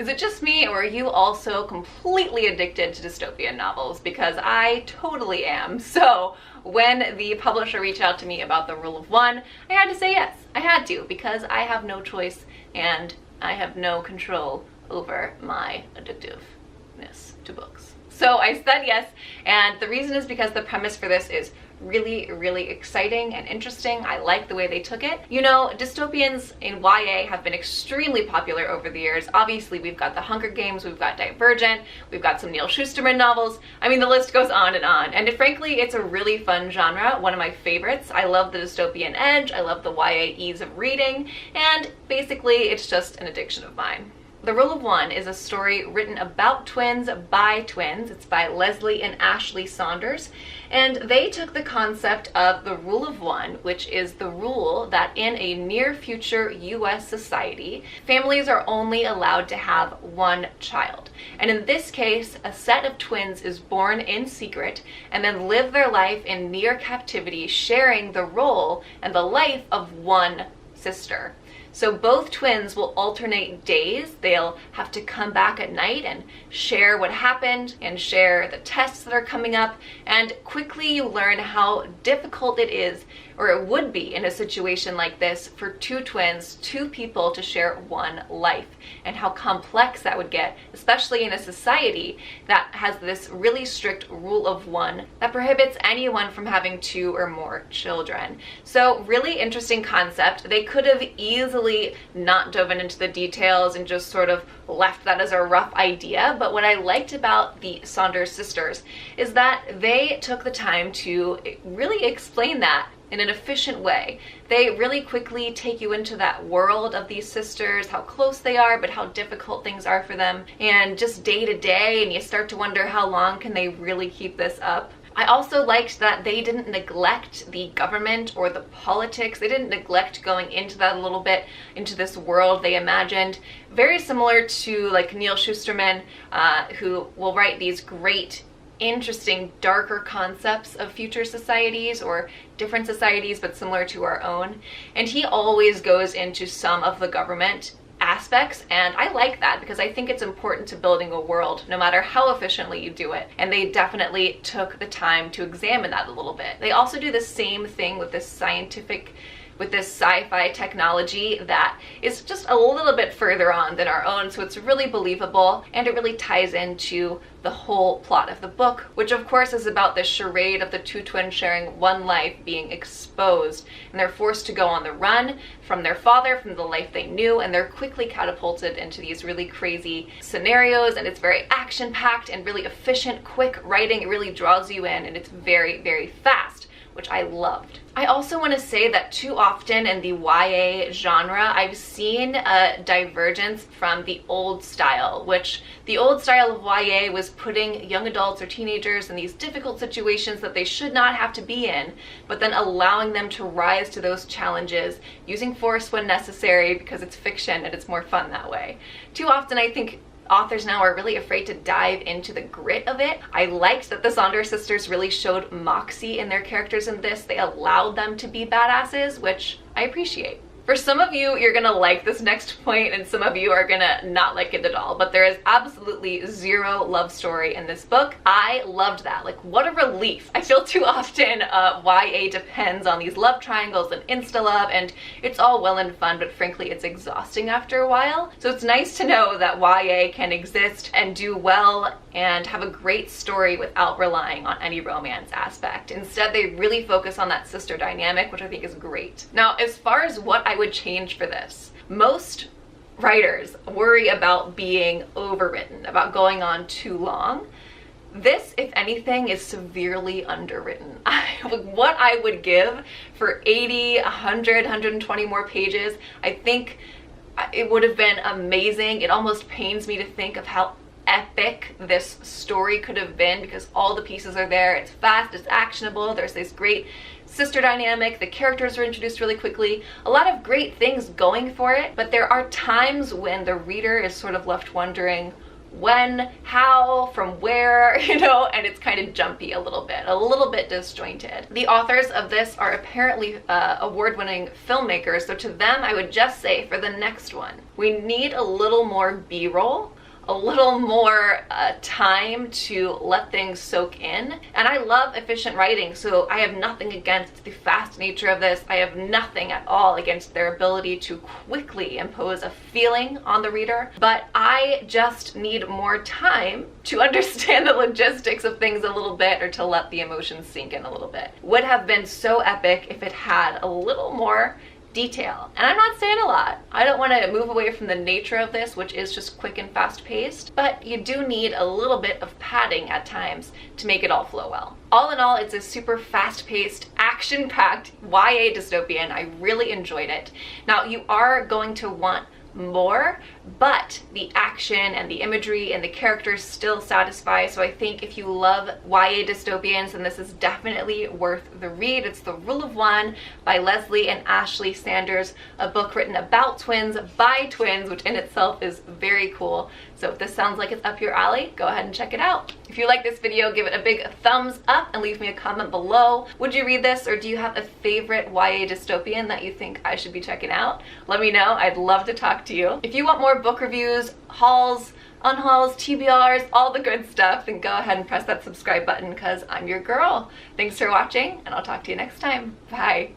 Is it just me, or are you also completely addicted to dystopian novels? Because I totally am. So when the publisher reached out to me about The Rule of One, I had to say yes. I had to, because I have no choice and I have no control over my addictiveness to books. So I said yes, and the reason is because the premise for this is really, really exciting and interesting. I like the way they took it. You know, dystopians in YA have been extremely popular over the years. Obviously, we've got The Hunger Games, we've got Divergent, we've got some Neil Shusterman novels. I mean, the list goes on. And frankly, it's a really fun genre, one of my favorites. I love the dystopian edge, I love the YA ease of reading, and basically, it's just an addiction of mine. The Rule of One is a story written about twins by twins. It's by Leslie and Ashley Saunders, and they took the concept of the Rule of One, which is the rule that in a near future US society, families are only allowed to have one child. And in this case, a set of twins is born in secret and then live their life in near captivity, sharing the role and the life of one sister. So both twins will alternate days. They'll have to come back at night and share what happened and share the tests that are coming up. And quickly you learn how difficult it is, or it would be in a situation like this, for two twins, two people to share one life, and how complex that would get, especially in a society that has this really strict rule of one that prohibits anyone from having two or more children. So really interesting concept. They could have easily not dove into the details and just sort of left that as a rough idea, but what I liked about the Saunders sisters is that they took the time to really explain that in an efficient way. They really quickly take you into that world of these sisters, how close they are, but how difficult things are for them, and just day to day, and you start to wonder how long can they really keep this up. I also liked that they didn't neglect the government or the politics. They didn't neglect going into that a little bit, into this world they imagined. Very similar to like Neil Shusterman, who will write these great, interesting, darker concepts of future societies or different societies, but similar to our own. And he always goes into some of the government aspects, and I like that because I think it's important to building a world no matter how efficiently you do it, and they definitely took the time to examine that a little bit. They also do the same thing with this sci-fi technology that is just a little bit further on than our own, so it's really believable, and it really ties into the whole plot of the book, which of course is about this charade of the two twins sharing one life being exposed, and they're forced to go on the run from their father, from the life they knew, and they're quickly catapulted into these really crazy scenarios, and it's very action-packed and really efficient, quick writing. It really draws you in, and it's very, very fast, which I loved. I also want to say that too often in the YA genre, I've seen a divergence from the old style, which the old style of YA was putting young adults or teenagers in these difficult situations that they should not have to be in, but then allowing them to rise to those challenges, using force when necessary because it's fiction and it's more fun that way. Too often I think authors now are really afraid to dive into the grit of it. I liked that the Saunders sisters really showed moxie in their characters in this. They allowed them to be badasses, which I appreciate. For some of you, you're gonna like this next point, and some of you are gonna not like it at all, but there is absolutely zero love story in this book. I loved that. Like, what a relief. I feel too often YA depends on these love triangles and insta-love, and it's all well and fun, but frankly, it's exhausting after a while. So it's nice to know that YA can exist and do well and have a great story without relying on any romance aspect. Instead, they really focus on that sister dynamic, which I think is great. Now, as far as what I would change for this, most writers worry about being overwritten, about going on too long. This, if anything, is severely underwritten. What I would give for 80, 100, 120 more pages, I think it would have been amazing. It almost pains me to think of how epic this story could have been, because all the pieces are there. It's fast, it's actionable, there's this great sister dynamic, the characters are introduced really quickly, a lot of great things going for it, but there are times when the reader is sort of left wondering, when, how, from where, you know, and it's kind of jumpy a little bit disjointed. The authors of this are apparently award-winning filmmakers, so to them I would just say for the next one, we need a little more B-roll, a little more time to let things soak in. And I love efficient writing, so I have nothing against the fast nature of this. I have nothing at all against their ability to quickly impose a feeling on the reader, but I just need more time to understand the logistics of things a little bit, or to let the emotions sink in a little bit. Would have been so epic if it had a little more detail. And I'm not saying a lot. I don't want to move away from the nature of this, which is just quick and fast paced, but you do need a little bit of padding at times to make it all flow well. All in all, it's a super fast paced, action packed YA dystopian. I really enjoyed it. Now, you are going to want more, but the action and the imagery and the characters still satisfy. So I think if you love YA dystopians, then this is definitely worth the read. It's The Rule of One by Leslie and Ashley Saunders, a book written about twins by twins, which in itself is very cool. So if this sounds like it's up your alley, go ahead and check it out. If you like this video, give it a big thumbs up and leave me a comment below. Would you read this, or do you have a favorite YA dystopian that you think I should be checking out? Let me know. I'd love to talk to you. If you want more book reviews, hauls, unhauls, TBRs, all the good stuff, then go ahead and press that subscribe button because I'm your girl. Thanks for watching, and I'll talk to you next time. Bye.